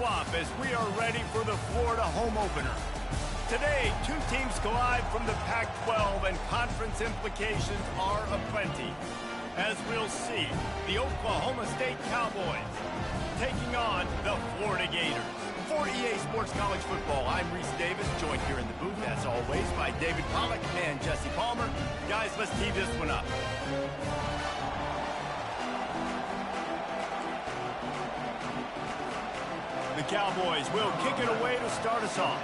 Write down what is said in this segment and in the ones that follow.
swap as we are ready for the Florida home opener. Today, two teams collide from the Pac-12, and conference implications are aplenty. As we'll see, the Oklahoma State Cowboys taking on the Florida Gators. For EA Sports College Football, I'm Reese Davis, joined here in the booth, as always, by David Pollack and Jesse Palmer. Guys, let's tee this one up. The Cowboys will kick it away to start us off.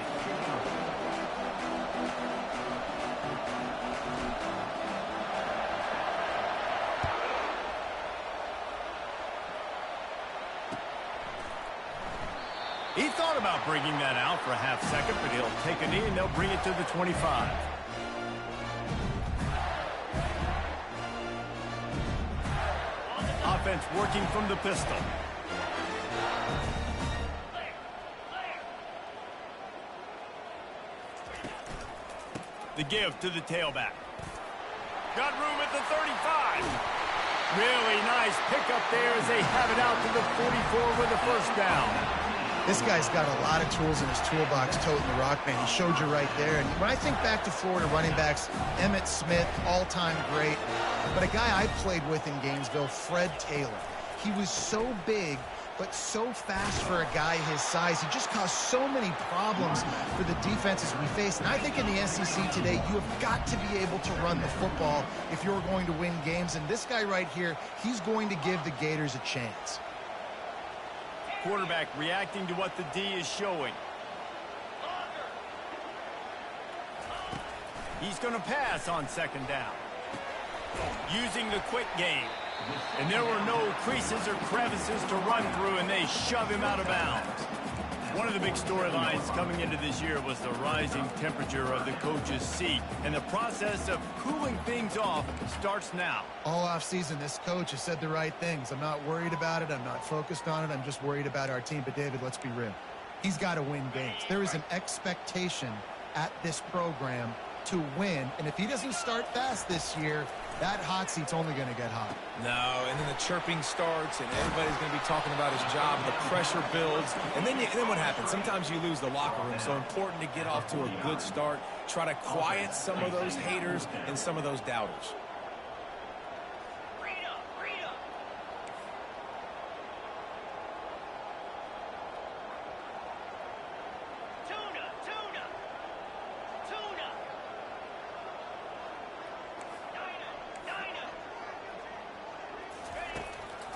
He thought about bringing that out for a half second, but he'll take a knee and they'll bring it to the 25. Offense working from the pistol. The give to the tailback. Got room at the 35. Really nice pickup there as they have it out to the 44 with a first down. This guy's got a lot of tools in his toolbox toting the rock, man. He showed you right there. And when I think back to Florida running backs, Emmitt Smith, all-time great. But a guy I played with in Gainesville, Fred Taylor. He was so big, but so fast for a guy his size. He just caused so many problems for the defenses we face. And I think in the SEC today, you have got to be able to run the football if you're going to win games. And this guy right here, he's going to give the Gators a chance. Quarterback reacting to what the D is showing. He's going to pass on second down. Using the quick game. And there were no creases or crevices to run through, and they shove him out of bounds. One of the big storylines coming into this year was the rising temperature of the coach's seat, and the process of cooling things off starts now. All offseason, this coach has said the right things. I'm not worried about it. I'm not focused on it. I'm just worried about our team. But, David, let's be real. He's got to win games. There is an expectation at this program to win, and if he doesn't start fast this year, that hot seat's only going to get hot. No, and then the chirping starts, and everybody's going to be talking about his job. The pressure builds, and then what happens? Sometimes you lose the locker room, so important to get off to a good start. Try to quiet some of those haters and some of those doubters.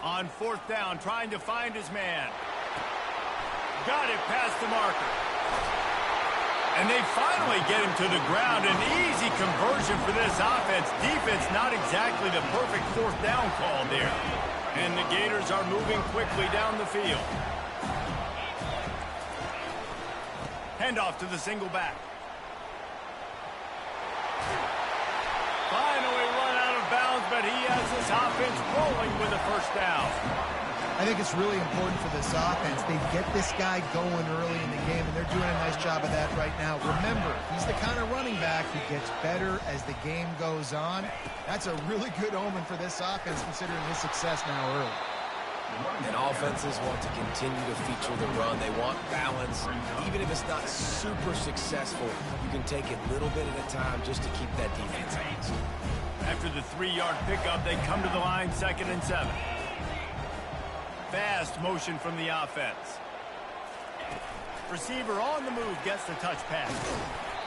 On fourth down, trying to find his man. Got it past the marker. And they finally get him to the ground. An easy conversion for this offense. Defense, not exactly the perfect fourth down call there. And the Gators are moving quickly down the field. Handoff to the single back. Finally run out of bounds, but he has this offense rolling with a first down. I think it's really important for this offense. They get this guy going early in the game, and they're doing a nice job of that right now. Remember, he's the kind of running back who gets better as the game goes on. That's a really good omen for this offense, considering his success now early. And offenses want to continue to feature the run. They want balance. Even if it's not super successful, you can take it a little bit at a time just to keep that defense honest. After the 3-yard pickup, they come to the line, 2nd and 7. Fast motion from the offense. Receiver on the move gets the touch pass.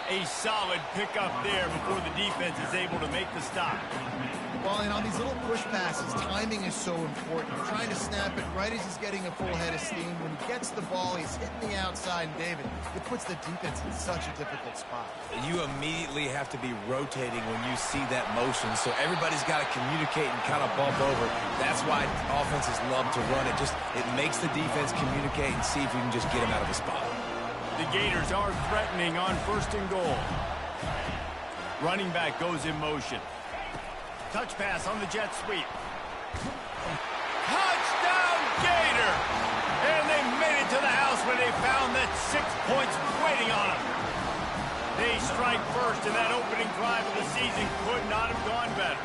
A solid pickup there before the defense is able to make the stop. Well, and on these little push passes, timing is so important. You're trying to snap it right as he's getting a full head of steam. When he gets the ball, he's hitting the outside, and David, it puts the defense in such a difficult spot. You immediately have to be rotating when you see that motion, so everybody's got to communicate and kind of bump over. That's why offenses love to run it. It makes the defense communicate and see if we can just get him out of the spot. The Gators are threatening on 1st and goal. Running back goes in motion. Touch pass on the jet sweep. Touchdown, Gator! And they made it to the house when they found that 6 points waiting on them. They strike first, and that opening drive of the season could not have gone better.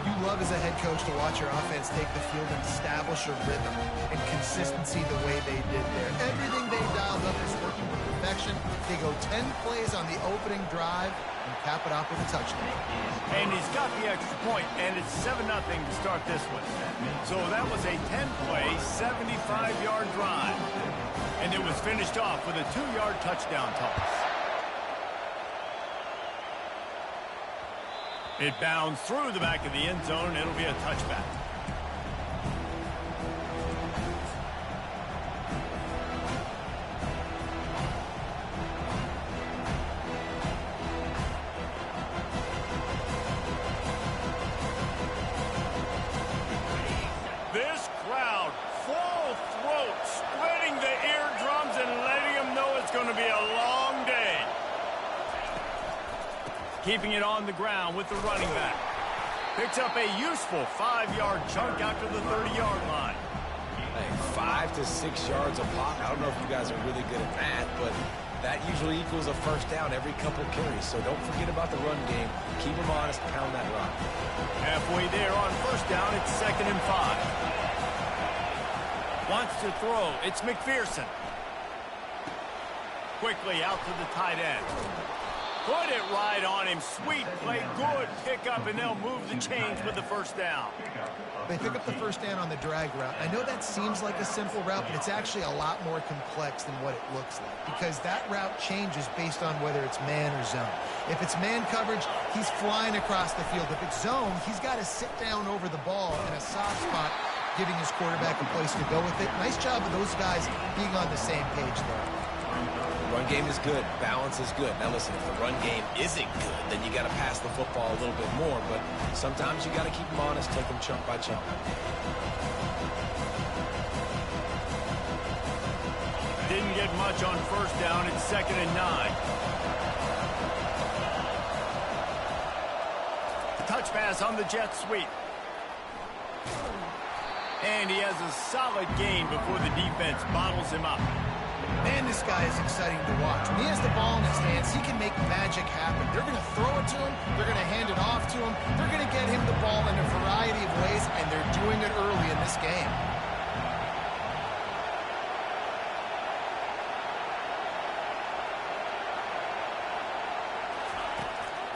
You love as a head coach to watch your offense take the field and establish a rhythm and consistency the way they did there. go 10 plays on the opening drive and cap it off with a touchdown. And he's got the extra point, and it's 7-0 to start this one. So that was a 10-play, 75-yard drive. And it was finished off with a 2-yard touchdown toss. It bounds through the back of the end zone. It'll be a touchback. This crowd, full throat, splitting the eardrums and letting them know it's going to be a long day. Keeping it on the ground with the running back. Picks up a useful 5-yard chunk out to the 30-yard line. Hey, 5 to 6 yards a pop. I don't know if you guys are really good at that, but that usually equals a first down every couple carries. So don't forget about the run game. Keep them honest, pound that rock. Halfway there on first down, it's 2nd and 5. Wants to throw. It's McPherson. Quickly out to the tight end. Put it right on him. Sweet play. Good pickup, and they'll move the chains with the first down. They pick up the first down on the drag route. I know that seems like a simple route, but it's actually a lot more complex than what it looks like, because that route changes based on whether it's man or zone. If it's man coverage, he's flying across the field. If it's zone, he's got to sit down over the ball in a soft spot, giving his quarterback a place to go with it. Nice job of those guys being on the same page there. Run game is good. Balance is good. Now listen, if the run game isn't good, then you got to pass the football a little bit more. But sometimes you got to keep them honest, take them chunk by chunk. Didn't get much on first down. It's 2nd and 9. Touch pass on the jet sweep. And he has a solid gain before the defense bottles him up. Man, this guy is exciting to watch. When he has the ball in his hands, he can make magic happen. They're going to throw it to him. They're going to hand it off to him. They're going to get him the ball in a variety of ways, and they're doing it early in this game.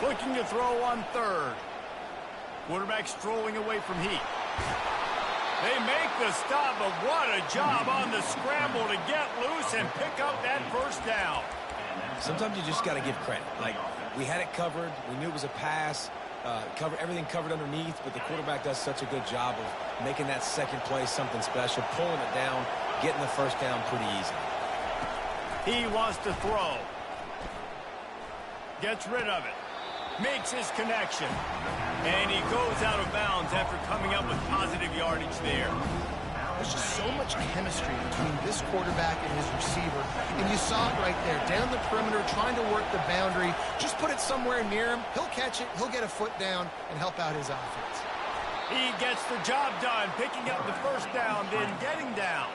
Looking to throw on third. Quarterback strolling away from heat. They make the stop, but what a job on the scramble to get loose and pick up that first down. Sometimes you just got to give credit. Like, we had it covered. We knew it was a pass. Everything covered underneath, but the quarterback does such a good job of making that second play something special, pulling it down, getting the first down pretty easy. He wants to throw. Gets rid of it. Makes his connection. And he goes out of bounds after coming up with positive yardage there. There's just so much chemistry between this quarterback and his receiver. And you saw it right there, down the perimeter, trying to work the boundary. Just put it somewhere near him. He'll catch it. He'll get a foot down and help out his offense. He gets the job done, picking up the first down, then getting down.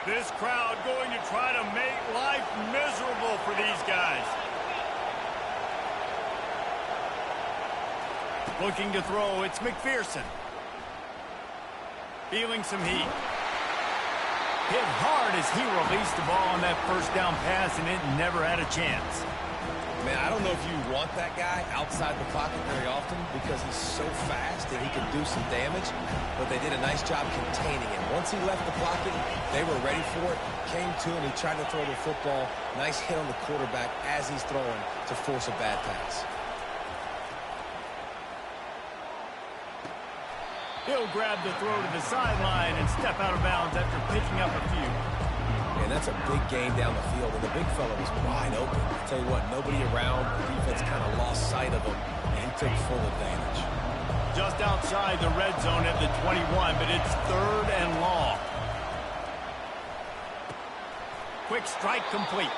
This crowd going to try to make life miserable for these guys. Looking to throw, it's McPherson. Feeling some heat. Hit hard as he released the ball on that first down pass, and it never had a chance. Man, I don't know if you want that guy outside the pocket very often because he's so fast and he can do some damage, but they did a nice job containing him. Once he left the pocket, they were ready for it, came to him, he tried to throw the football. Nice hit on the quarterback as he's throwing to force a bad pass. He'll grab the throw to the sideline and step out of bounds after picking up a few. And that's a big gain down the field, and the big fella was wide open. I tell you what, nobody around. The defense kind of lost sight of him, and he took full advantage. Just outside the red zone at the 21, but it's 3rd and long. Quick strike complete.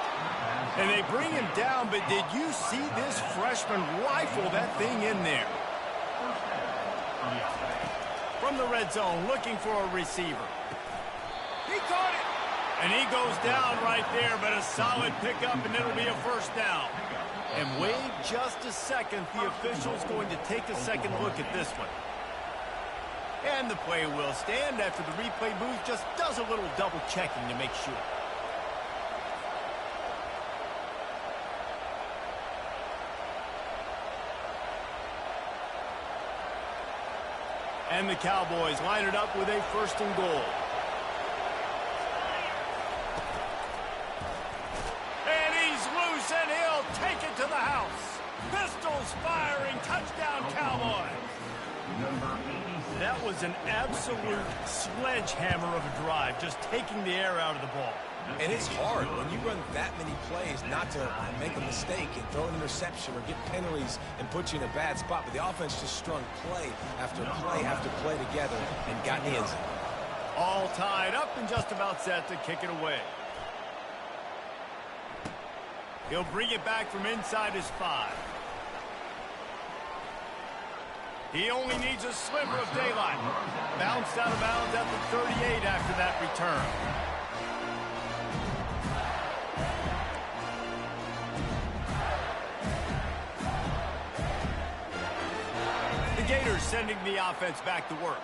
And they bring him down, but did you see this freshman rifle that thing in there? From the red zone, looking for a receiver. He caught it! And he goes down right there, but a solid pickup, and it'll be a first down. And wait just a second. The official's going to take a second look at this one. And the play will stand after the replay booth just does a little double checking to make sure. And the Cowboys line it up with a first and goal. And he's loose, and he'll take it to the house. Pistols firing, touchdown Cowboys. That was an absolute sledgehammer of a drive, just taking the air out of the ball. And it's hard when you run that many plays not to make a mistake and throw an interception or get penalties and put you in a bad spot. But the offense just strung play after play after play together and got in the end zone. All tied up and just about set to kick it away. He'll bring it back from inside his 5. He only needs a sliver of daylight. Bounced out of bounds at the 38 after that return. The Gators sending the offense back to work.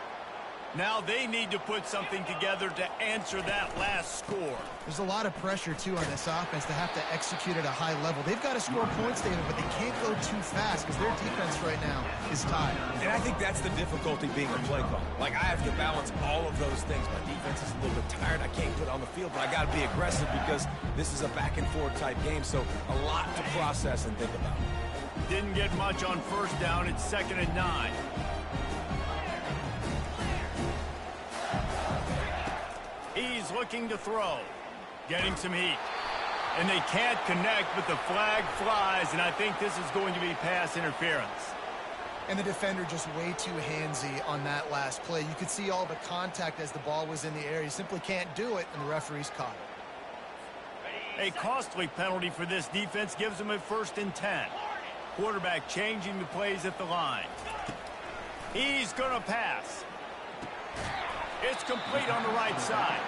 Now they need to put something together to answer that last score. There's a lot of pressure, too, on this offense to have to execute at a high level. They've got to score points, David, but they can't go too fast because their defense right now is tied. And I think that's the difficulty being a play caller. Like, I have to balance all of those things. My defense is a little bit tired. I can't put it on the field, but I got to be aggressive because this is a back-and-forth type game, so a lot to process and think about. Didn't get much on first down. It's 2nd and 9. He's looking to throw. Getting some heat. And they can't connect, but the flag flies, and I think this is going to be pass interference. And the defender just way too handsy on that last play. You could see all the contact as the ball was in the air. He simply can't do it, and the referee's caught it. A costly penalty for this defense gives them a 1st and 10. Quarterback changing the plays at the line. He's going to pass. It's complete on the right side.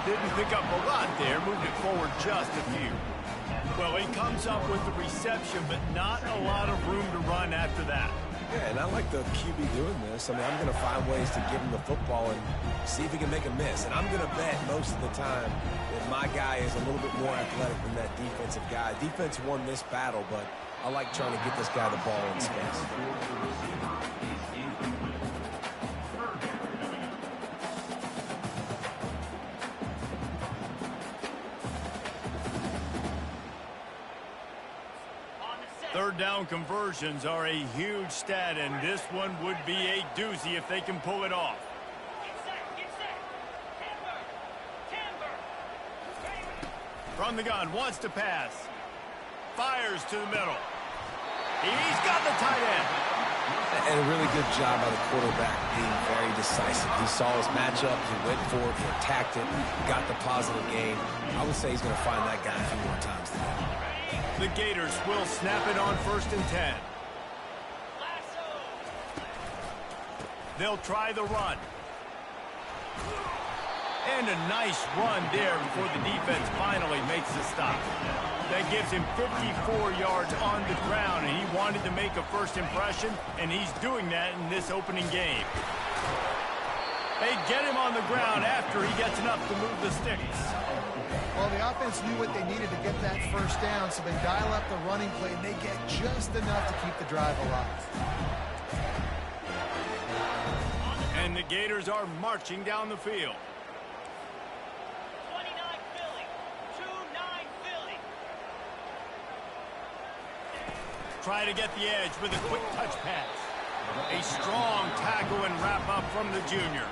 Didn't pick up a lot there. Moved it forward just a few. Well, he comes up with the reception, but not a lot of room to run after that. Yeah, and I like the QB doing this. I mean, I'm going to find ways to give him the football and see if he can make a miss. And I'm going to bet most of the time that my guy is a little bit more athletic than that defensive guy. Defense won this battle, but I like trying to get this guy the ball in space. Third down conversions are a huge stat, and this one would be a doozy if they can pull it off. From the gun, wants to pass. Fires to the middle. He's got the tight end. And a really good job by the quarterback being very decisive. He saw his matchup, he went for it, he attacked it, got the positive gain. I would say he's going to find that guy a few more times today. The Gators will snap it on 1st and 10. They'll try the run. And a nice run there before the defense finally makes the stop. That gives him 54 yards on the ground, and he wanted to make a first impression, and he's doing that in this opening game. They get him on the ground after he gets enough to move the sticks. Well, the offense knew what they needed to get that first down, so they dial up the running play, and they get just enough to keep the drive alive. And the Gators are marching down the field. 29 Philly. 2-9 Philly. Try to get the edge with a quick touch pass. A strong tackle and wrap up from the junior.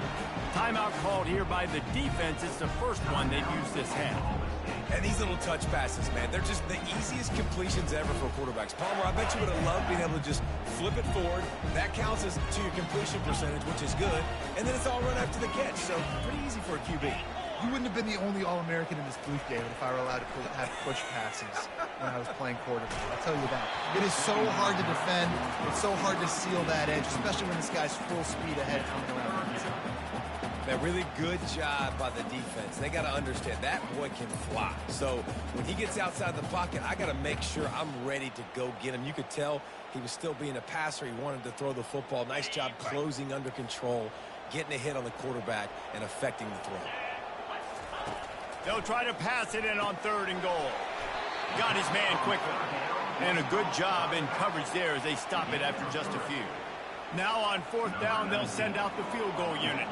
Timeout called here by the defense. It's the first one they've used this half. And these little touch passes, man, they're just the easiest completions ever for quarterbacks. Palmer, I bet you would have loved being able to just flip it forward. That counts to your completion percentage, which is good. And then it's all run after the catch, so pretty easy for a QB. You wouldn't have been the only All-American in this booth, David, if I were allowed to have push passes when I was playing quarterback. I'll tell you that. It is so hard to defend. It's so hard to seal that edge, especially when this guy's full speed ahead coming around the inside. A really good job by the defense. They got to understand that boy can fly. So when he gets outside the pocket, I got to make sure I'm ready to go get him. You could tell he was still being a passer. He wanted to throw the football. Nice job closing under control, getting a hit on the quarterback, and affecting the throw. They'll try to pass it in on 3rd and goal. Got his man quickly. And a good job in coverage there as they stop it after just a few. Now on 4th down, they'll send out the field goal unit.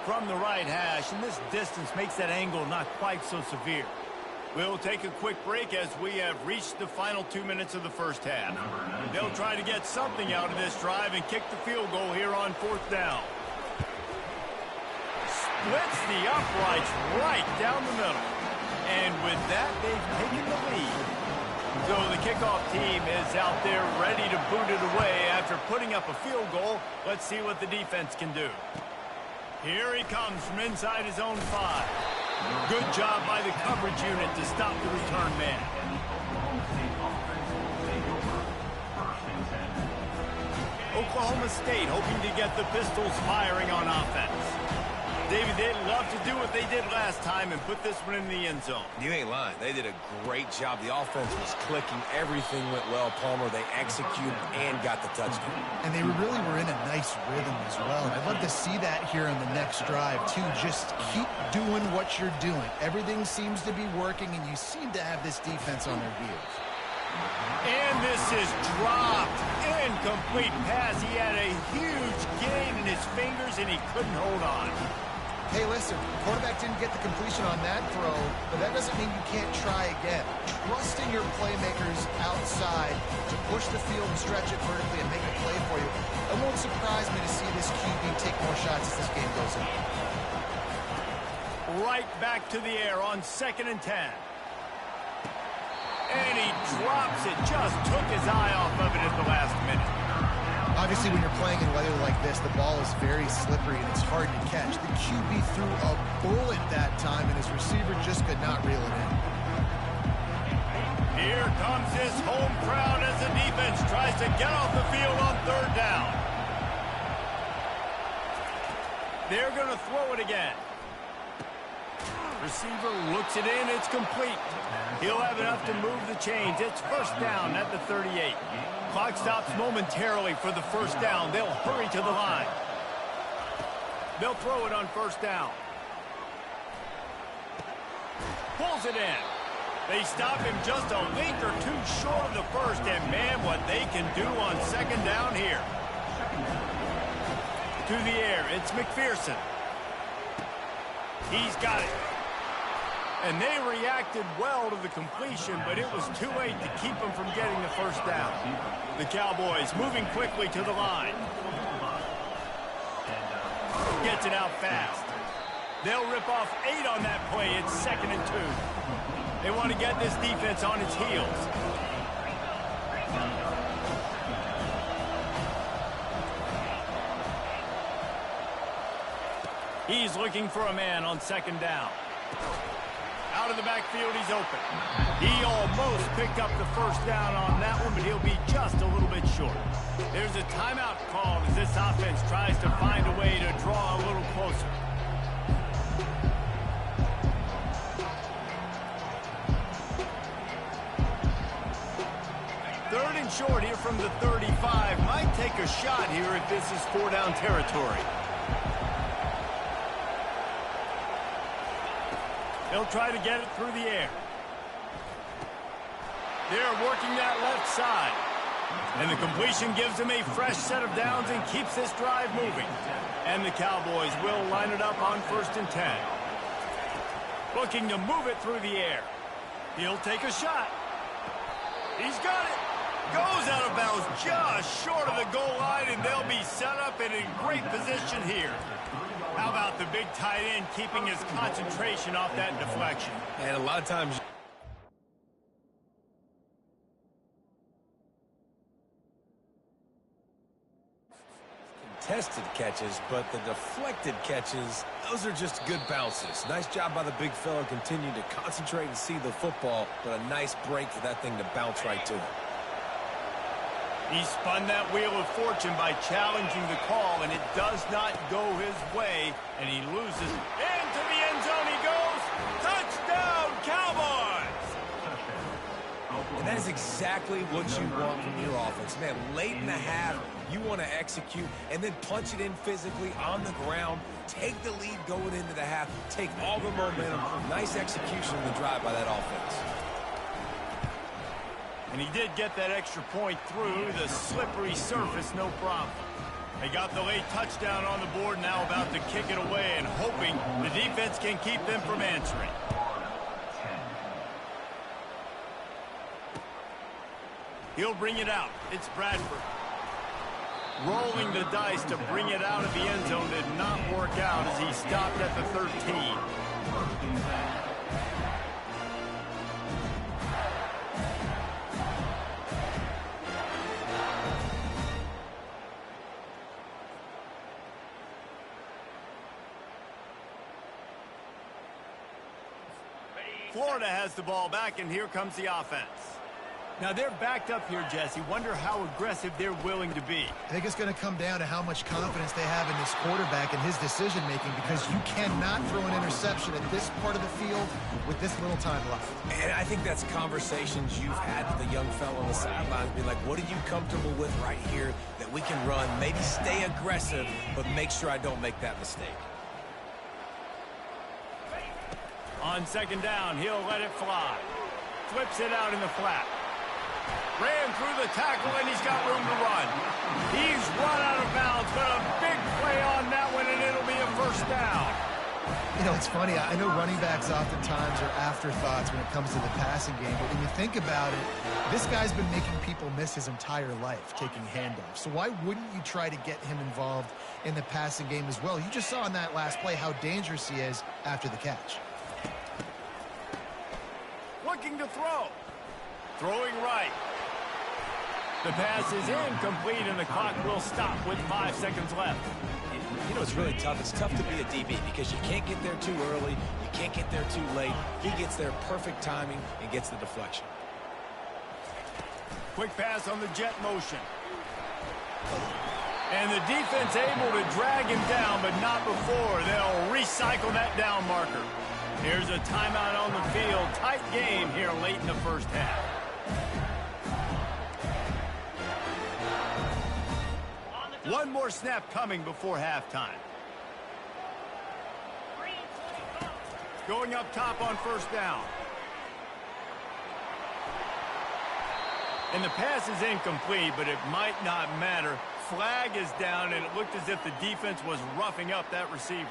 From the right hash, and this distance makes that angle not quite so severe. We'll take a quick break as we have reached the final 2 minutes of the first half. They'll try to get something out of this drive and kick the field goal here on 4th down. Splits the uprights right down the middle. And with that, they've taken the lead. So the kickoff team is out there ready to boot it away after putting up a field goal. Let's see what the defense can do. Here he comes from inside his own 5. Good job by the coverage unit to stop the return man. Oklahoma State hoping to get the Pistols firing on offense. David, they'd love to do what they did last time and put this one in the end zone. You ain't lying. They did a great job. The offense was clicking. Everything went well, Palmer. They executed and got the touchdown. And they really were in a nice rhythm as well. I'd love to see that here in the next drive, too. Just keep doing what you're doing. Everything seems to be working, and you seem to have this defense on their heels. And this is dropped. Incomplete pass. He had a huge gain in his fingers, and he couldn't hold on. Hey, listen, quarterback didn't get the completion on that throw, but that doesn't mean you can't try again. Trusting your playmakers outside to push the field and stretch it vertically and make a play for you. It won't surprise me to see this QB take more shots as this game goes on. Right back to the air on 2nd and 10. And he drops it. Just took his eye off of it at the last minute. Obviously, when you're playing in weather like this, the ball is very slippery and it's hard to catch. The QB threw a bullet that time, and his receiver just could not reel it in. Here comes his home crowd as the defense tries to get off the field on 3rd down. They're going to throw it again. Receiver looks it in. It's complete. He'll have enough to move the chains. It's 1st down at the 38. Clock stops momentarily for the 1st down. They'll hurry to the line. They'll throw it on 1st down. Pulls it in. They stop him just a length or two short of the 1st, and man, what they can do on 2nd down here. To the air, it's McPherson. He's got it. And they reacted well to the completion, but it was too late to keep them from getting the 1st down. The Cowboys moving quickly to the line. Gets it out fast. They'll rip off 8 on that play. It's 2nd and 2. They want to get this defense on its heels. He's looking for a man on 2nd down. Out of the backfield, he's open. He almost picked up the 1st down on that one, but he'll be just a little bit short. There's a timeout called as this offense tries to find a way to draw a little closer. Third and short here from the 35. Might take a shot here if this is 4-down territory. They'll try to get it through the air. They're working that left side. And the completion gives them a fresh set of downs and keeps this drive moving. And the Cowboys will line it up on 1st and 10. Looking to move it through the air. He'll take a shot. He's got it. Goes out of bounds just short of the goal line, and they'll be set up and in great position here. How about the big tight end keeping his concentration off that deflection? And a lot of times... contested contested catches, but the deflected catches, those are just good bounces. Nice job by the big fella continuing to concentrate and see the football, but a nice break for that thing to bounce right to him. He spun that wheel of fortune by challenging the call, and it does not go his way, and he loses. Into the end zone he goes. Touchdown, Cowboys! And that is exactly what you want from your offense. Man, late in the half, you want to execute and then punch it in physically on the ground, take the lead going into the half, take all the momentum. Nice execution of the drive by that offense. And he did get that extra point through the slippery surface, no problem. They got the late touchdown on the board, now about to kick it away and hoping the defense can keep them from answering. He'll bring it out. It's Bradford. Rolling the dice to bring it out of the end zone did not work out as he stopped at the 13. Florida has the ball back, and here comes the offense. Now, they're backed up here, Jesse. Wonder how aggressive they're willing to be. I think it's going to come down to how much confidence they have in this quarterback and his decision-making, because you cannot throw an interception at this part of the field with this little time left. And I think that's conversations you've had with the young fellow on the sidelines. Be like, what are you comfortable with right here that we can run? Maybe stay aggressive, but make sure I don't make that mistake. On second down, he'll let it fly. Flips it out in the flat. Ran through the tackle, and he's got room to run. He's run out of bounds, but a big play on that one, and it'll be a first down. You know, it's funny. I know running backs oftentimes are afterthoughts when it comes to the passing game, but when you think about it, this guy's been making people miss his entire life taking handoffs. So why wouldn't you try to get him involved in the passing game as well? You just saw in that last play how dangerous he is after the catch. Looking to throw. Throwing right. The pass is incomplete, and the clock will stop with 5 seconds left. You know, it's really tough. It's tough to be a DB because you can't get there too early. You can't get there too late. He gets there perfect timing and gets the deflection. Quick pass on the jet motion. And the defense able to drag him down, but not before. They'll recycle that down marker. Here's a timeout on the field. Tight game here late in the first half. One more snap coming before halftime. Going up top on first down. And the pass is incomplete, but it might not matter. Flag is down, and it looked as if the defense was roughing up that receiver.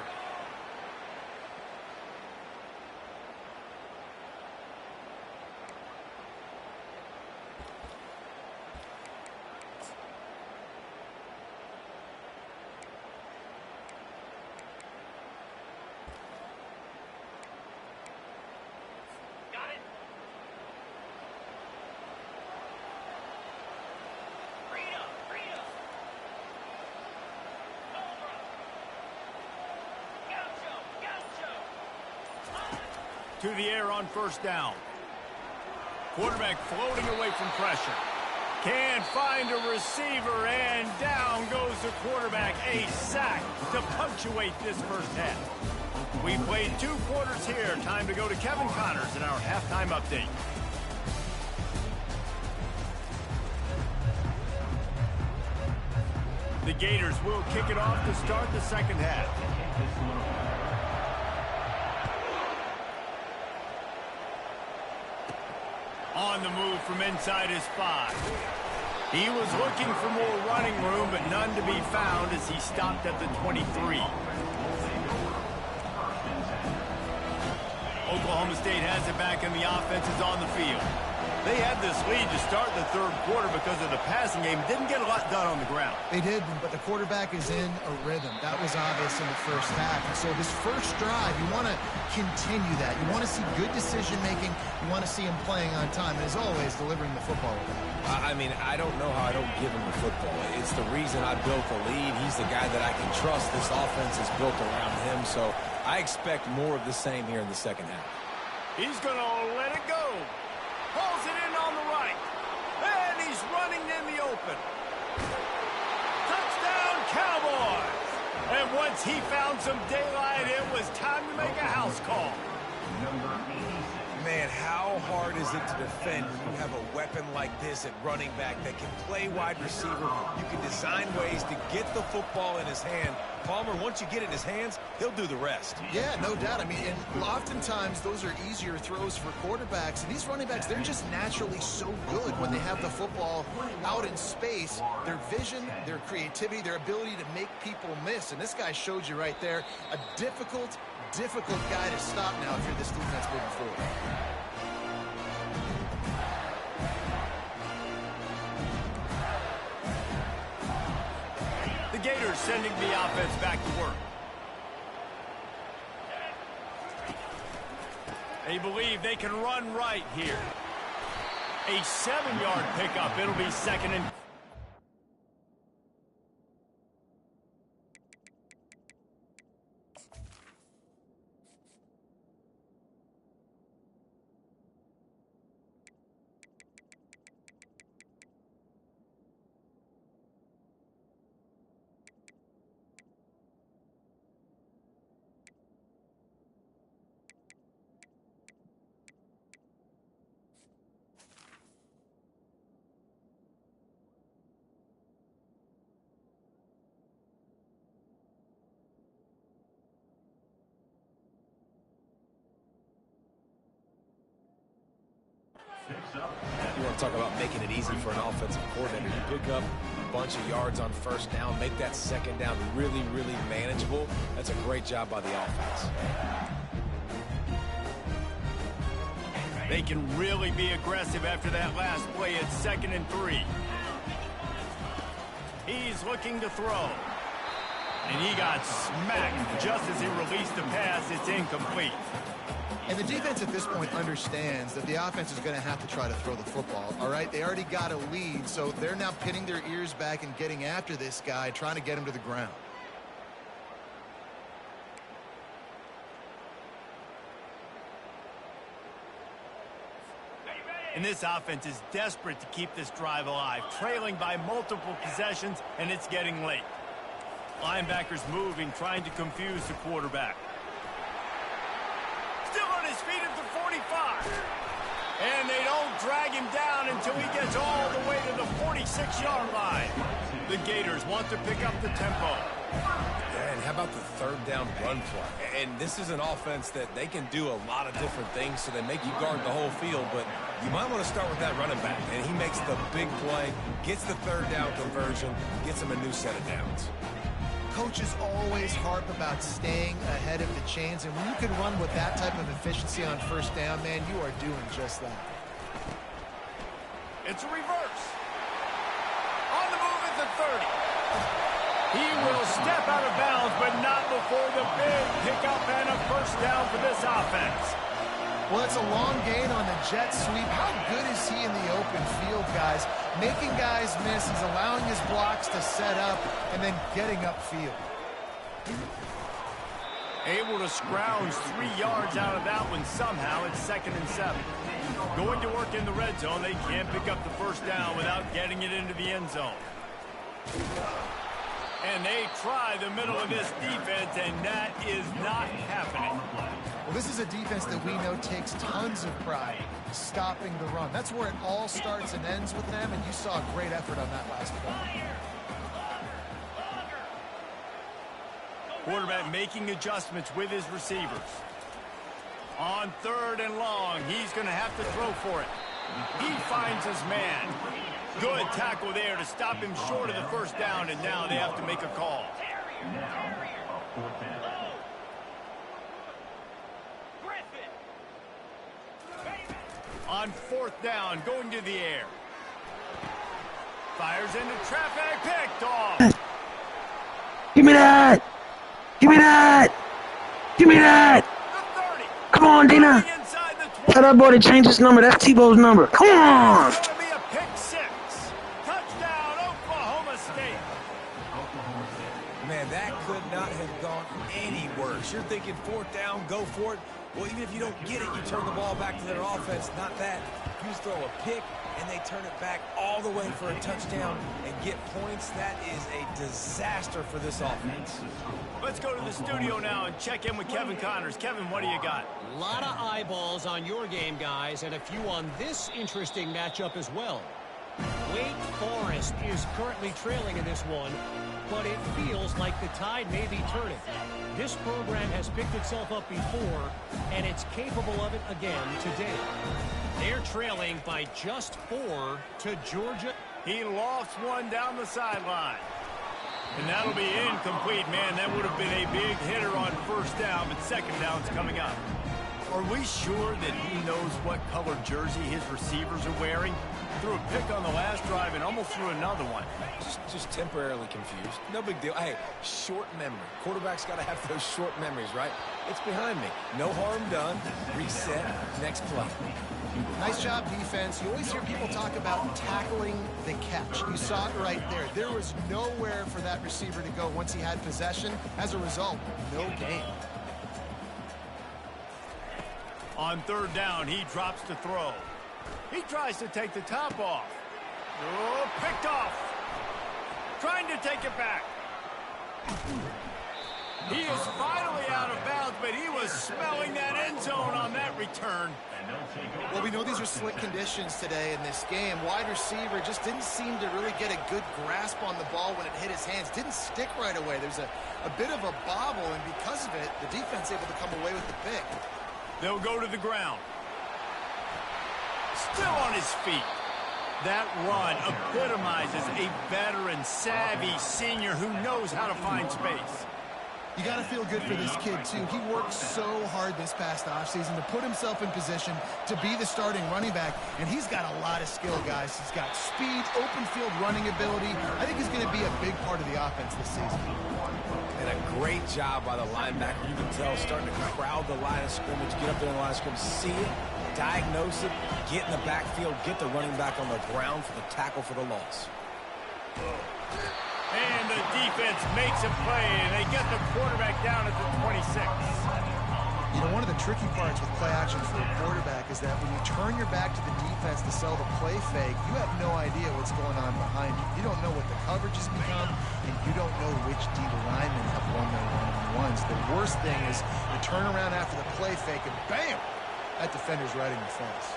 To the air on first down. Quarterback floating away from pressure. Can't find a receiver, and down goes the quarterback. A sack to punctuate this first half. We played 2 quarters here. Time to go to Kevin Connors in our halftime update. The Gators will kick it off to start the second half. On the move from inside his 5. He was looking for more running room, but none to be found as he stopped at the 23. Oklahoma State has it back, and the offense is on the field. They had this lead to start the third quarter because of the passing game. Didn't get a lot done on the ground. They did, but the quarterback is in a rhythm. That was obvious in the first half. And so this first drive, you want to continue that. You want to see good decision-making. You want to see him playing on time. And as always, delivering the football. I mean, I don't know how I don't give him the football. It's the reason I built the lead. He's the guy that I can trust. This offense is built around him. So I expect more of the same here in the second half. He's going to let it go. Pulls it in on the right. And he's running in the open. Touchdown, Cowboys! And once he found some daylight, it was time to make a house call. Man, how hard is it to defend when you have a weapon like this at running back that can play wide receiver? You can design ways to get the football in his hand. Palmer, once you get it in his hands, he'll do the rest. Yeah, no doubt. I mean, and oftentimes those are easier throws for quarterbacks. And these running backs, they're just naturally so good when they have the football out in space. Their vision, their creativity, their ability to make people miss. And this guy showed you right there, a difficult guy to stop now if you're this defense moving forward. The Gators sending the offense back to work. They believe they can run right here. A 7-yard pickup. It'll be second and... You want to talk about making it easy for an offensive coordinator. You pick up a bunch of yards on first down, make that second down really, really manageable. That's a great job by the offense. They can really be aggressive after that last play at 2nd and 3. He's looking to throw. And he got smacked just as he released the pass. It's incomplete. And the defense at this point understands that the offense is going to have to try to throw the football, all right? They already got a lead, so they're now pinning their ears back and getting after this guy, trying to get him to the ground. And this offense is desperate to keep this drive alive, trailing by multiple possessions, and it's getting late. Linebackers moving, trying to confuse the quarterback. Still on his feet at the 45. And they don't drag him down until he gets all the way to the 46-yard line. The Gators want to pick up the tempo. And how about the third down run play? And this is an offense that they can do a lot of different things, so they make you guard the whole field, but you might want to start with that running back. And he makes the big play, gets the third down conversion, gets him a new set of downs. Coaches always harp about staying ahead of the chains, and when you can run with that type of efficiency on first down, man, you are doing just that. It's a reverse. On the move at the 30. He will step out of bounds, but not before the big pickup and a first down for this offense. Well, it's a long gain on the jet sweep. How good is he in the open field, guys? Making guys miss. He's allowing his blocks to set up and then getting upfield. Able to scrounge 3 yards out of that one somehow. It's 2nd and 7. Going to work in the red zone. They can't pick up the first down without getting it into the end zone. And they try the middle of this defense, and that is not happening. Well, this is a defense that we know takes tons of pride stopping the run. That's where it all starts and ends with them, and you saw a great effort on that last play. Quarterback making adjustments with his receivers. On 3rd and long, he's going to have to throw for it. He finds his man. Good tackle there to stop him short of the first down, and now they have to make a call. On on 4th down, going to the air. Fires into traffic, picked off. Give me that! Give me that! Give me that! The 30. Come on, Dina! Inside the 20. Tell that boy to change his number. That's Tebow's number. Come on! It's going to be a pick 6. Touchdown, Oklahoma State. Man, that could not have gone any worse. You're thinking 4th down, go for it. Well, even if you don't get it, you turn the ball back to their offense. Not that. You just throw a pick, and they turn it back all the way for a touchdown and get points. That is a disaster for this offense. Let's go to the studio now and check in with Kevin Connors. Kevin, what do you got? A lot of eyeballs on your game, guys, and a few on this interesting matchup as well. Wake Forest is currently trailing in this one, but it feels like the tide may be turning. This program has picked itself up before, and it's capable of it again today. They're trailing by just 4 to Georgia. He lost one down the sideline. And that'll be incomplete, man. That would have been a big hitter on 1st down, but 2nd down's coming up. Are we sure that he knows what color jersey his receivers are wearing? Threw a pick on the last drive and almost threw another one. Just temporarily confused. No big deal. Hey, short memory. Quarterback's got to have those short memories, right? It's behind me. No harm done. Reset. Next play. Nice job, defense. You always hear people talk about tackling the catch. You saw it right there. There was nowhere for that receiver to go once he had possession. As a result, no gain. On 3rd down, he drops to throw. He tries to take the top off. Oh, picked off. Trying to take it back. He is finally out of bounds, but he was smelling that end zone on that return. Well, we know these are slick conditions today in this game. Wide receiver just didn't seem to really get a good grasp on the ball when it hit his hands. Didn't stick right away. There's a bit of a bobble, and because of it, the defense able to come away with the pick. They'll go to the ground. Still on his feet. That run epitomizes a veteran, savvy senior who knows how to find space. You got to feel good for this kid, too. He worked so hard this past offseason to put himself in position to be the starting running back, and he's got a lot of skill, guys. He's got speed, open field running ability. I think he's going to be a big part of the offense this season. And a great job by the linebacker. You can tell starting to crowd the line of scrimmage, get up there in the line of scrimmage, see it, diagnose it, get in the backfield, get the running back on the ground for the tackle for the loss. And the defense makes a play, and they get the quarterback down at the 26. You know, one of the tricky parts with play action for a quarterback is that when you turn your back to the defense to sell the play fake, you have no idea what's going on behind you. You don't know what the coverage has become, and you don't know which D linemen have won their one-on-ones. The worst thing is you turn around after the play fake, and bam! That defender's right in your face.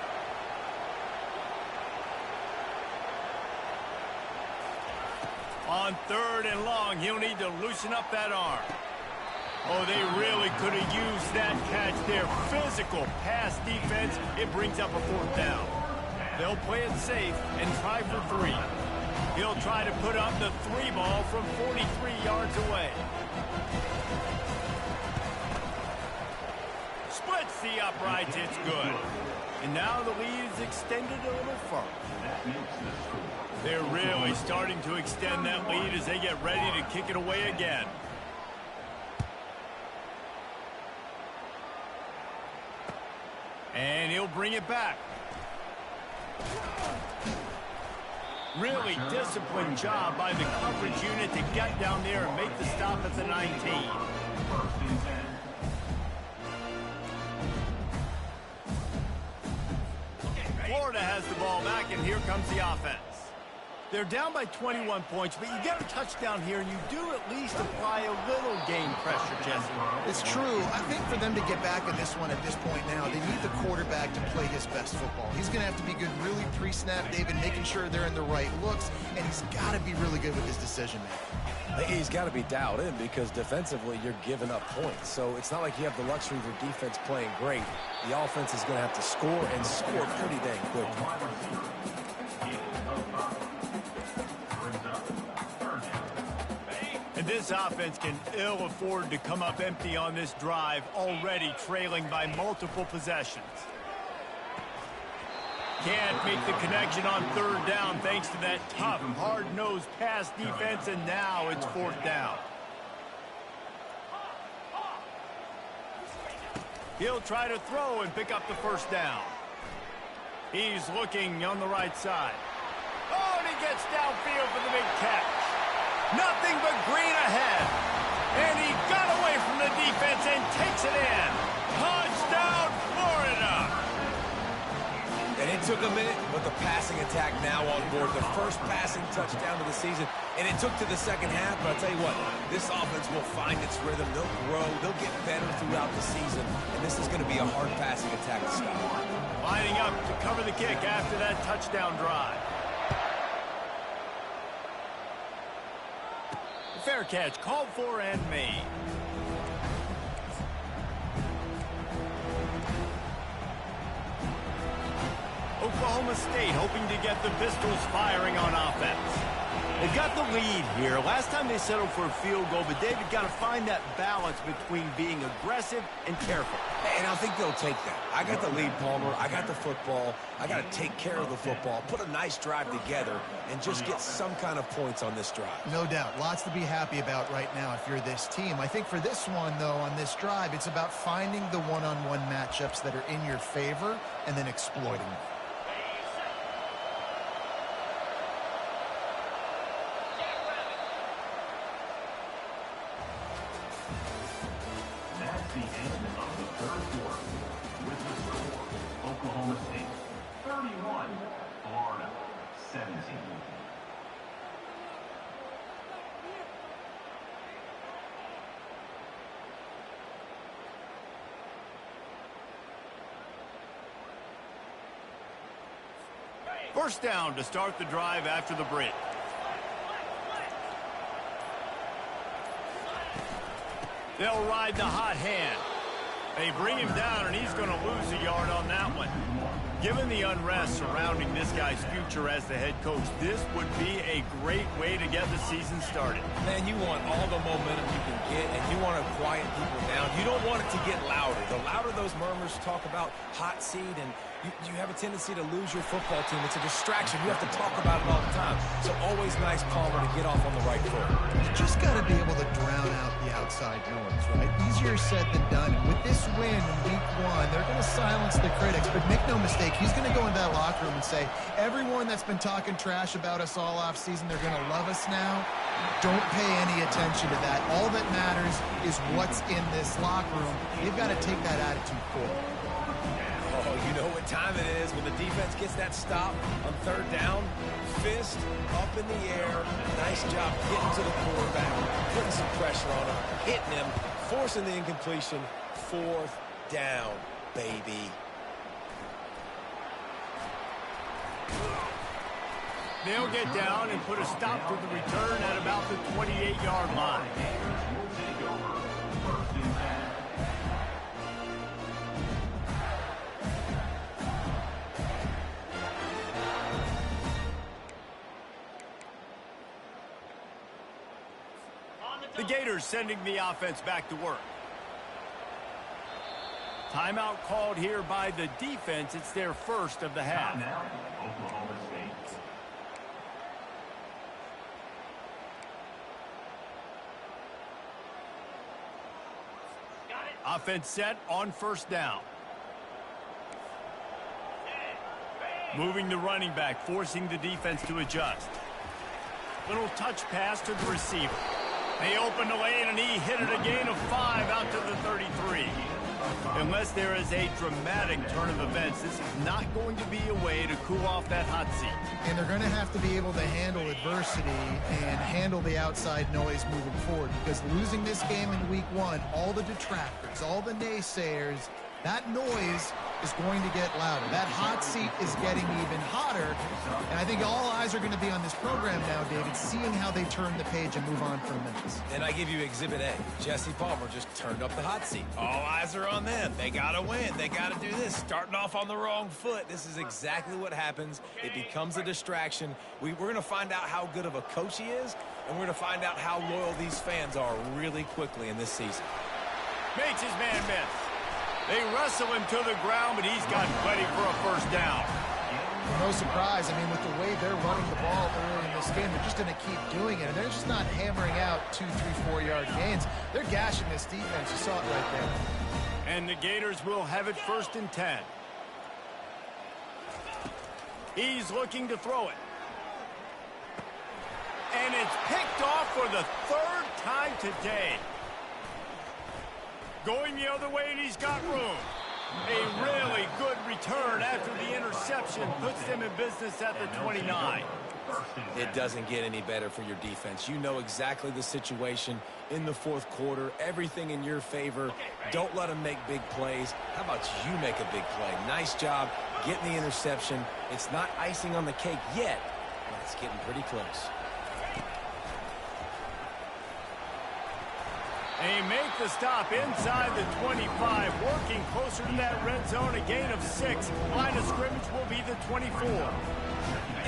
On 3rd and long, he'll need to loosen up that arm. Oh, they really could have used that catch there. Physical pass defense. It brings up a 4th down. They'll play it safe and try for 3. He'll try to put up the 3 ball from 43 yards away. Splits the uprights. It's good. And now the lead is extended a little further. They're really starting to extend that lead as they get ready to kick it away again. And he'll bring it back. Really disciplined job by the coverage unit to get down there and make the stop at the 19. Florida has the ball back, and here comes the offense. They're down by 21 points, but you get a touchdown here, and you do at least apply a little game pressure, Jesse. It's true. I think for them to get back in this one at this point now, they need the quarterback to play his best football. He's going to have to be good really pre-snap, David, making sure they're in the right looks, and he's got to be really good with his decision-making. He's got to be dialed in because defensively you're giving up points. So it's not like you have the luxury of your defense playing great. The offense is going to have to score and score pretty dang quickly. And this offense can ill afford to come up empty on this drive, already trailing by multiple possessions. can't make the connection on third down thanks to that tough, hard-nosed pass defense, and now it's fourth down. He'll try to throw and pick up the first down. He's looking on the right side. Oh, and he gets downfield for the big catch. Nothing but green ahead. And he got away from the defense and takes it in. Touchdown, Florida! And it took a minute, but the passing attack now on board. The first passing touchdown of the season. And it took to the second half, but I'll tell you what, this offense will find its rhythm. They'll grow. They'll get better throughout the season. And this is going to be a hard passing attack to stop. Lining up to cover the kick after that touchdown drive. Fair catch, called for and made. Oklahoma State hoping to get the Pistols firing on offense. They've got the lead here. Last time they settled for a field goal, but David got to find that balance between being aggressive and careful. And I think they'll take that. I got the lead, Palmer. I got the football. I got to take care of the football, put a nice drive together, and just get some kind of points on this drive. No doubt. Lots to be happy about right now if you're this team. I think for this one, though, on this drive, it's about finding the one-on-one matchups that are in your favor and then exploiting them. That's the end of the third quarter. With the score, Oklahoma State 31, Florida 17. First down to start the drive after the break. They'll ride the hot hand. They bring him down, and he's going to lose a yard on that one. Given the unrest surrounding this guy's future as the head coach, this would be a great way to get the season started. Man, you want all the momentum you can get, and you want to quiet people down. You don't want it to get louder. The louder those murmurs talk about hot seat, and you have a tendency to lose your football team. It's a distraction. You have to talk about it all the time. So always nice, Palmer, to get off on the right foot. You just got to be able to drown out the outside noise, right? Easier said than done. And with this win in week one, they're going to silence the critics. But make no mistake, he's going to go into that locker room and say, everyone that's been talking trash about us all offseason, they're going to love us now. Don't pay any attention to that. All that matters is what's in this locker room. They've got to take that attitude forward. Oh, you know what time it is when the defense gets that stop on third down. Fist up in the air. Nice job getting to the quarterback, putting some pressure on him, hitting him, forcing the incompletion. Fourth down, baby. They'll get down and put a stop to the return at about the 28-yard line. The Gators sending the offense back to work. Timeout called here by the defense. It's their first of the half. Now, Oklahoma State. Offense set on first down. Moving the running back, forcing the defense to adjust. Little touch pass to the receiver. They opened the lane, and he hit it a gain of 5 out to the 33. Unless there is a dramatic turn of events, this is not going to be a way to cool off that hot seat. And they're going to have to be able to handle adversity and handle the outside noise moving forward, because losing this game in week one, all the detractors, all the naysayers, that noise is going to get louder. That hot seat is getting even hotter. And I think all eyes are going to be on this program now, David, seeing how they turn the page and move on from Memphis. And I give you Exhibit A. Jesse Palmer just turned up the hot seat. All eyes are on them. They got to win. They got to do this. Starting off on the wrong foot. This is exactly what happens. It becomes a distraction. We're going to find out how good of a coach he is, and we're going to find out how loyal these fans are really quickly in this season. Makes his man miss. They wrestle him to the ground, but he's got plenty for a first down. No surprise. I mean, with the way they're running the ball early in this game, they're just going to keep doing it. And they're just not hammering out 2, 3, 4-yard gains. They're gashing this defense. You saw it right there. And the Gators will have it 1st and 10. He's looking to throw it. And it's picked off for the 3rd time today. Going the other way, and he's got room. A really good return after the interception puts them in business at the 29. It doesn't get any better for your defense. You know exactly the situation in the 4th quarter. Everything in your favor. Don't let them make big plays. How about you make a big play? Nice job getting the interception. It's not icing on the cake yet, but it's getting pretty close. They make the stop inside the 25, working closer to that red zone, a gain of 6. Line of scrimmage will be the 24.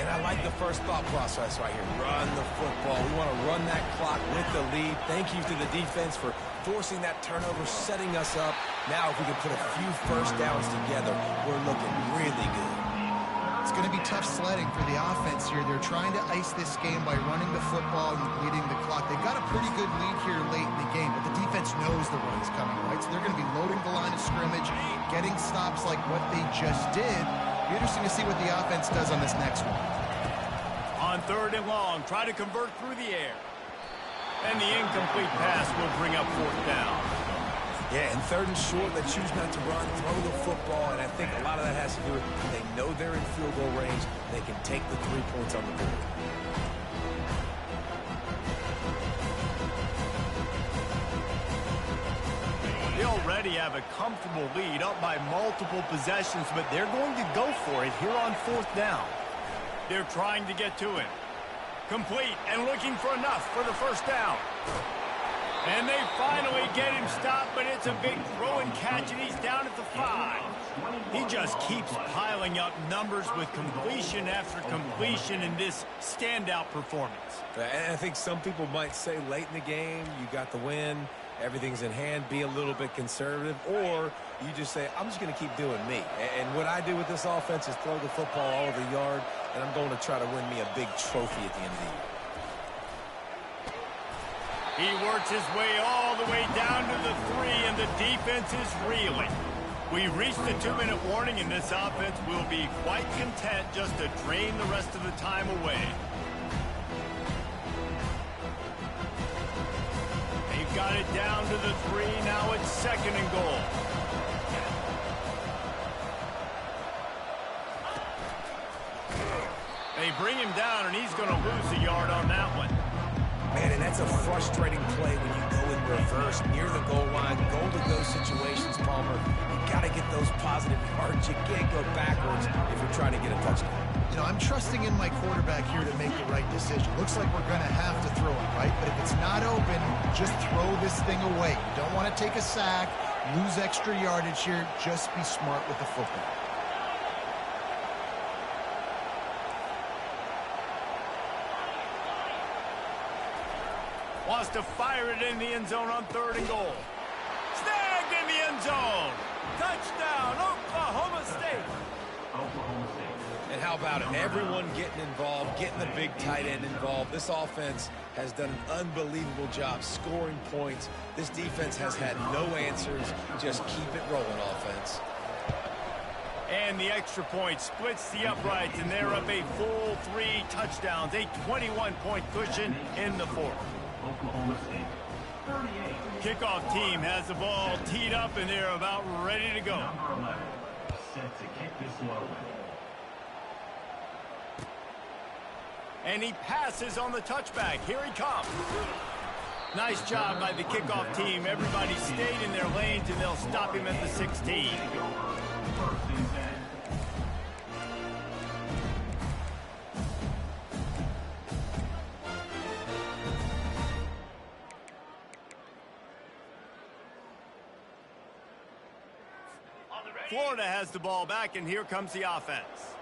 And I like the first thought process right here. Run the football. We want to run that clock with the lead. Thank you to the defense for forcing that turnover, setting us up. Now if we can put a few first downs together, we're looking really good. It's going to be tough sledding for the offense here. They're trying to ice this game by running the football and leading the clock. They've got a pretty good lead here late in the game, but the defense knows the run is coming, right? So they're going to be loading the line of scrimmage, getting stops like what they just did. Be interesting to see what the offense does on this next one. On 3rd and long, try to convert through the air. And the incomplete pass will bring up 4th down. Yeah, and 3rd and short, they choose not to run, throw the football, and I think a lot of that has to do with they know they're in field goal range. They can take the 3 points on the board. They already have a comfortable lead, up by multiple possessions, but they're going to go for it here on 4th down. They're trying to get to him. Complete and looking for enough for the 1st down. And they finally get him stopped, but it's a big throw and catch, and he's down at the 5. He just keeps piling up numbers with completion after completion in this standout performance. And I think some people might say late in the game, you got the win, everything's in hand, be a little bit conservative, or you just say, I'm just going to keep doing me. And what I do with this offense is throw the football all over the yard, and I'm going to try to win me a big trophy at the end of the year. He works his way all the way down to the 3, and the defense is reeling. We've reached the 2-minute warning, and this offense will be quite content just to drain the rest of the time away. They've got it down to the 3. Now it's 2nd and goal. They bring him down, and he's going to lose a yard on that one. Man, and that's a frustrating play when you go in reverse near the goal line, goal-to-go situations, Palmer. You got to get those positive yards. You can't go backwards if you're trying to get a touchdown. You know, I'm trusting in my quarterback here to make the right decision. Looks like we're going to have to throw it, right? But if it's not open, just throw this thing away. You don't want to take a sack, lose extra yardage here. Just be smart with the football. Wants to fire it in the end zone on 3rd and goal. Snagged in the end zone. Touchdown, Oklahoma State. Oklahoma State. And how about it? Everyone getting involved, getting the big tight end involved. This offense has done an unbelievable job scoring points. This defense has had no answers. Just keep it rolling, offense. And the extra point splits the uprights, and they're up a full 3 touchdowns, a 21-point cushion in the 4th. Oklahoma State. 38. Kickoff team has the ball teed up, and they're about ready to go. Number 11. Set to kick this one away. And he passes on the touchback. Here he comes. Nice job by the kickoff team. Everybody stayed in their lanes, and they'll stop him at the 16. First and 10. Florida has the ball back, and here comes the offense.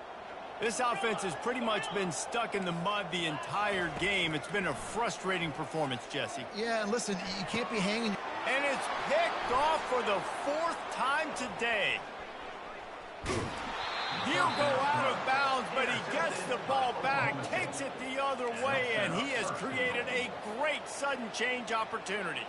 This offense has pretty much been stuck in the mud the entire game. It's been a frustrating performance, Jesse. Yeah, and listen, you can't be hanging. And it's picked off for the 4th time today. He'll go out of bounds, but he gets the ball back, takes it the other way, and he has created a great sudden change opportunity.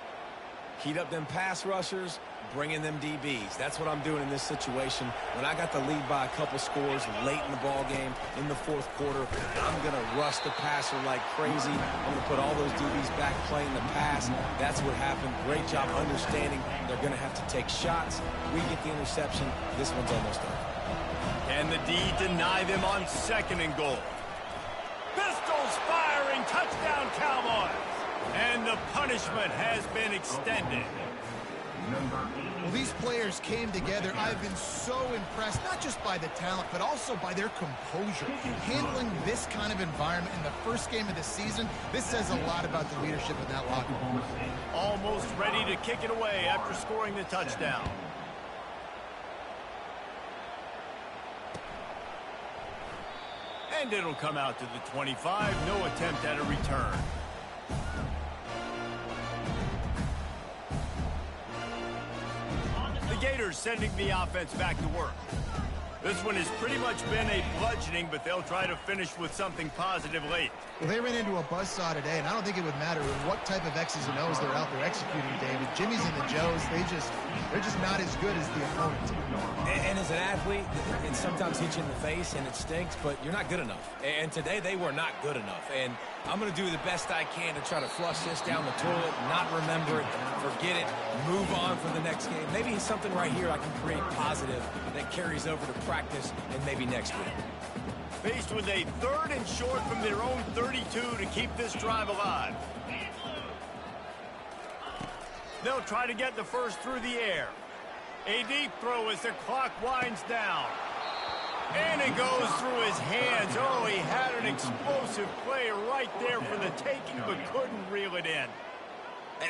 Heat up them pass rushers, bring in them DBs. That's what I'm doing in this situation. When I got the lead by a couple scores late in the ball game, in the fourth quarter, I'm going to rush the passer like crazy. I'm going to put all those DBs back playing the pass. That's what happened. Great job understanding they're going to have to take shots. We get the interception. This one's almost over. Can the D deny them on 2nd and goal? Pistols firing, touchdown Cowboys. And the punishment has been extended. Well, these players came together. I've been so impressed, not just by the talent, but also by their composure. Handling this kind of environment in the first game of the season, this says a lot about the leadership in that locker room. Almost ready to kick it away after scoring the touchdown. And it'll come out to the 25. No attempt at a return. The Gators sending the offense back to work. This one has pretty much been a bludgeoning, but they'll try to finish with something positive late. Well, they ran into a buzzsaw today, and I don't think it would matter what type of X's and O's they're out there executing, David. Jimmy's and the Joes, they're just not as good as the opponent. And as an athlete, it sometimes hits you in the face and it stinks, but you're not good enough. And today they were not good enough. And I'm going to do the best I can to try to flush this down the toilet, not remember it, forget it, move on for the next game. Maybe something right here I can create positive that carries over to practice and maybe next week. Faced with a 3rd and short from their own 32 to keep this drive alive. They'll try to get the first through the air. A deep throw as the clock winds down. And it goes through his hands. Oh, he had an explosive play right there for the taking, but couldn't reel it in.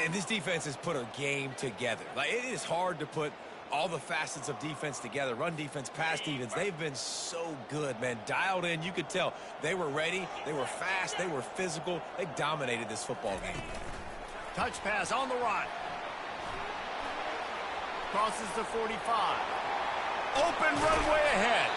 And this defense has put a game together. Like, it is hard to put all the facets of defense together. Run defense, pass defense. They've been so good, man. Dialed in. You could tell they were ready. They were fast. They were physical. They dominated this football game. Touch pass on the right. Crosses the 45. Open runway ahead.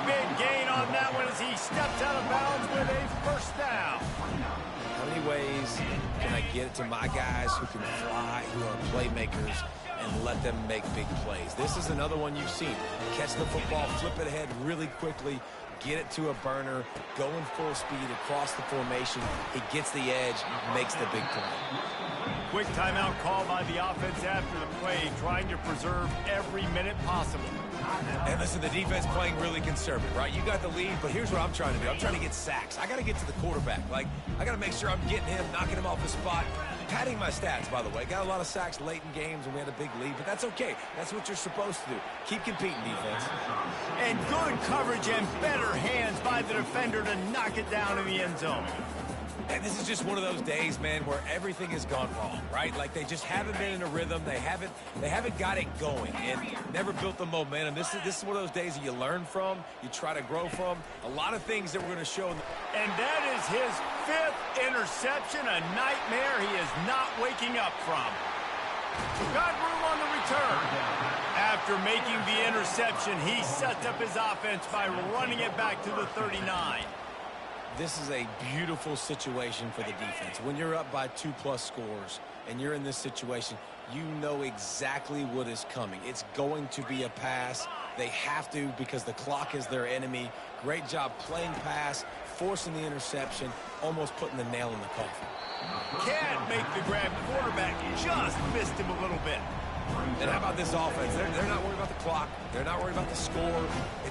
Big gain on that one as he steps out of bounds with a first down. How many ways can I get it to my guys who can fly, who are playmakers, and let them make big plays? This is another one you've seen. Catch the football, flip it ahead really quickly, get it to a burner, going full speed across the formation. He gets the edge, makes the big play. Quick timeout call by the offense after the play, trying to preserve every minute possible. And listen, the defense playing really conservative, right? You got the lead, but here's what I'm trying to do. I'm trying to get sacks. I got to get to the quarterback. Like, I got to make sure I'm getting him, knocking him off his spot. Padding my stats, by the way. Got a lot of sacks late in games when we had a big lead, but that's okay. That's what you're supposed to do. Keep competing, defense. And good coverage and better hands by the defender to knock it down in the end zone. And this is just one of those days, man, where everything has gone wrong, right? Like, they just haven't been in a rhythm. They haven't got it going and never built the momentum. This is one of those days that you learn from, you try to grow from. A lot of things that we're going to show. And that is his 5th interception, a nightmare he is not waking up from. Got room on the return. After making the interception, he sets up his offense by running it back to the 39. This is a beautiful situation for the defense. When you're up by 2+ scores and you're in this situation, you know exactly what is coming. It's going to be a pass. They have to because the clock is their enemy. Great job playing pass, forcing the interception, almost putting the nail in the coffin. Can't make the grab. Quarterback just missed him a little bit. And how about this offense? They're not worried about the clock. They're not worried about the score.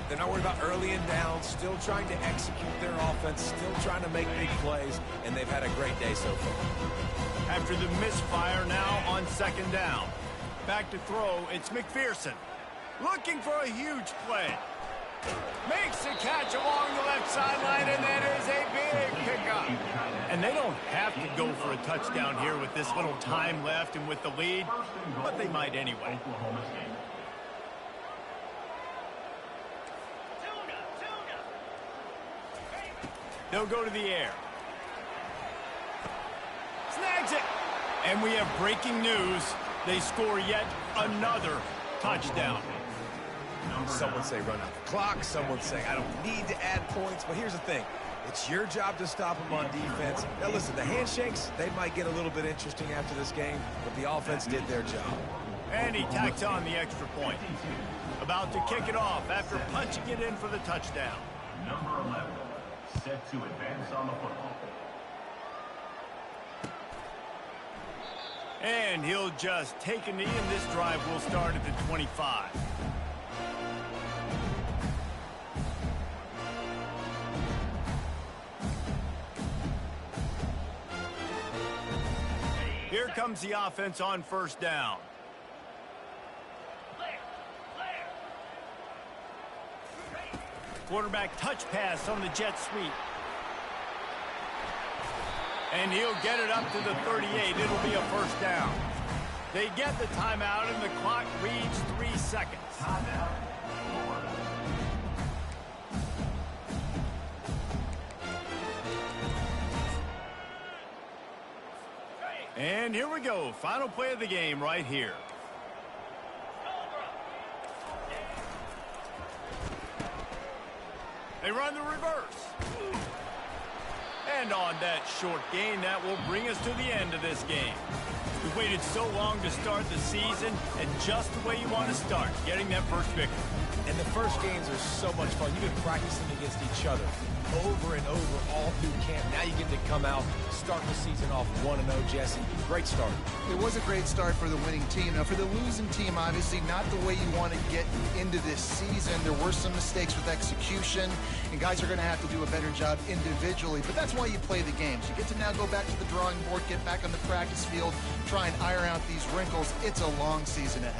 They're not worried about early and down. Still trying to execute their offense. Still trying to make big plays. And they've had a great day so far. After the misfire now on 2nd down. Back to throw. It's McPherson. Looking for a huge play. Makes a catch along the left sideline, and that is a big pickup. And they don't have to go for a touchdown here with this little time left and with the lead, but they might anyway. They'll go to the air. Snags it. And we have breaking news. They score yet another touchdown. Some would say run out the clock. Some would say I don't need to add points. But here's the thing. It's your job to stop them on defense. Now, listen, the handshakes, they might get a little bit interesting after this game, but the offense did their job. And he tacks on the extra point. About to kick it off after punching it in for the touchdown. Number 11, set to advance on the football. And he'll just take a knee, and this drive will start at the 25. Here comes the offense on first down. Quarterback touch pass on the jet sweep. And he'll get it up to the 38. It'll be a first down. They get the timeout, and the clock reads 3 seconds. And here we go. Final play of the game right here. They run the reverse. And on that short gain, that will bring us to the end of this game. We've waited so long to start the season, and just the way you want to start, getting that first victory. And the first games are so much fun. You've been practicing against each other over and over all through camp. Now you get to come out, start the season off 1-0, Jesse. Great start. It was a great start for the winning team. Now, for the losing team, obviously not the way you want to get into this season. There were some mistakes with execution, and guys are going to have to do a better job individually. But that's why you play the games. You get to now go back to the drawing board, get back on the practice field, try and iron out these wrinkles. It's a long season ahead.